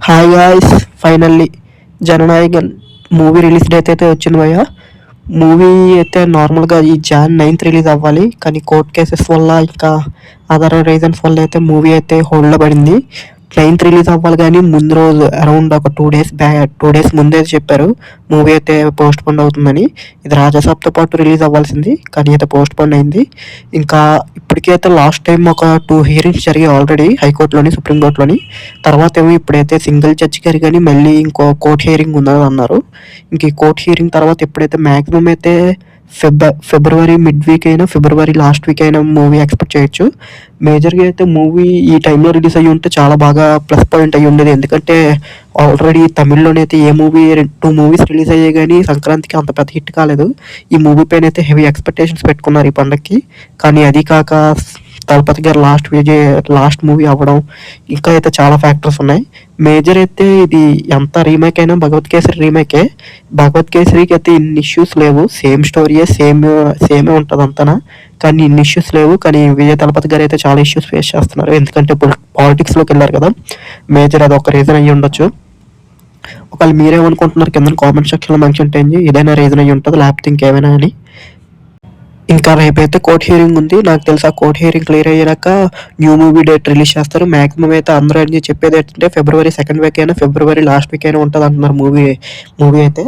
Hi guys, finally Jannayak movie release date అయితే వచ్చింది భయ్య. మూవీ అయితే నార్మల్గా ఈ జాన్ 9th రిలీజ్ అవ్వాలి, కానీ కోర్ట్ కేసెస్ వల్ల ఇంకా అదర్ రీజన్స్ వల్ల అయితే మూవీ అయితే హోల్డ్లో పడింది. 9th రిలీజ్ అవ్వాలి, కానీ ముందు రోజు అరౌండ్ ఒక 2 days ముందే చెప్పారు మూవీ అయితే పోస్ట్ పోన్ అవుతుందని. ఇది రాజాసాబ్తో పాటు రిలీజ్ అవ్వాల్సింది, కానీ అయితే పోస్ట్ పోన్ అయింది. ఇంకా ఇప్పటికీ అయితే లాస్ట్ టైం ఒక 2 హియరింగ్స్ జరిగాయి ఆల్రెడీ, హైకోర్టులోని సుప్రీంకోర్టులోని. తర్వాత ఏమో ఇప్పుడైతే సింగిల్ జడ్జి గారు కానీ మళ్ళీ ఇంకో కోర్ట్ హియరింగ్ ఉందని అన్నారు. ఇంక ఈ కోర్ట్ హియరింగ్ తర్వాత ఎప్పుడైతే మ్యాక్సిమం అయితే ఫిబ్రవరి మిడ్ వీక్ అయినా ఫిబ్రవరి లాస్ట్ వీక్ అయినా మూవీ ఎక్స్పెక్ట్ చేయొచ్చు. మేజర్గా అయితే మూవీ ఈ టైంలో రిలీజ్ అయ్యి ఉంటే చాలా బాగా ప్లస్ పాయింట్ అయ్యి ఉండేది, ఎందుకంటే ఆల్రెడీ తమిళ్లోనైతే ఏ మూవీ 2 మూవీస్ రిలీజ్ అయ్యాయి కానీ సంక్రాంతికి అంత పెద్ద హిట్ కాలేదు. ఈ మూవీ పైన అయితే హెవీ ఎక్స్పెక్టేషన్స్ పెట్టుకున్నారు ఈ పండగకి. కానీ అది కాక తలపతి గారు లాస్ట్ మూవీ అవ్వడం, ఇంకా అయితే చాలా ఫ్యాక్టర్స్ ఉన్నాయి. మేజర్ అయితే ఇది ఎంత రీమేక్ అయినా భగవత్ కేసరి రీమేకే. భగవత్ కేసరికి అయితే ఇన్ని ఇష్యూస్ లేవు, సేమ్ స్టోరీయే, సేమే ఉంటుంది అంతనా, కానీ ఇన్ని ఇష్యూస్ లేవు. కానీ విజయ్ తలపతి గారు అయితే చాలా ఇష్యూస్ ఫేస్ చేస్తున్నారు, ఎందుకంటే ఇప్పుడు పాలిటిక్స్లోకి వెళ్ళారు కదా. మేజర్ అది ఒక రీజన్ అయ్యి ఉండొచ్చు. ఒకవేళ మీరేమనుకుంటున్నారు కింద కామెంట్ సెక్షన్లో మెన్షన్ చేయండి, ఏదైనా రీజన్ అయ్యి ఉంటుంది లేకపోతే ఇంకేమైనా అని. ఇంకా రేపైతే కోర్ట్ హియరింగ్ ఉంది, నాకు తెలిసి ఆ కోర్ట్ హియరింగ్ క్లియర్ అయ్యాక న్యూ మూవీ డేట్ రిలీజ్ చేస్తారు. మ్యాక్సిమం అయితే అందరూ అని చెప్పేది ఏంటంటే ఫిబ్రవరి 2nd వీక్ అయినా ఫిబ్రవరి లాస్ట్ వీక్ అయినా ఉంటుంది అంటున్నారు మూవీ అయితే.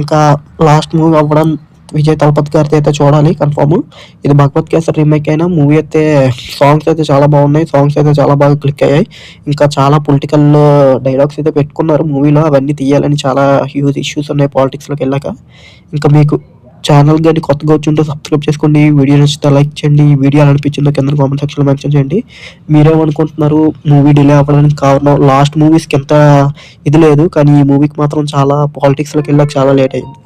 ఇంకా లాస్ట్ మూవీ అవ్వడం విజయ్ తలపతి గారితో అయితే చూడాలి కన్ఫర్మ్. ఇది భగవత్ కేసరి రీమేక్ అయినా మూవీ అయితే సాంగ్స్ అయితే చాలా బాగున్నాయి, సాంగ్స్ అయితే చాలా బాగా క్లిక్ అయ్యాయి. ఇంకా చాలా పొలిటికల్ డైలాగ్స్ అయితే పెట్టుకున్నారు మూవీలో, అవన్నీ తీయాలని చాలా హ్యూజ్ ఇష్యూస్ ఉన్నాయి పాలిటిక్స్లోకి వెళ్ళాక. ఇంకా మీకు ఛానల్ కానీ కొత్తగా వచ్చి ఉంటే సబ్స్క్రైబ్ చేసుకోండి, వీడియో నచ్చితే లైక్ చేయండి, ఈ వీడియో అనిపించిందో కింద కామెంట్ సెక్షన్లో మెన్షన్ చేయండి. మీరేమనుకుంటున్నారు మూవీ డిలే అవ్వడానికి కారణం? లాస్ట్ మూవీస్కి ఎంత ఇది లేదు, కానీ ఈ మూవీకి మాత్రం చాలా పాలిటిక్స్లోకి వెళ్ళాక చాలా లేట్ అయింది.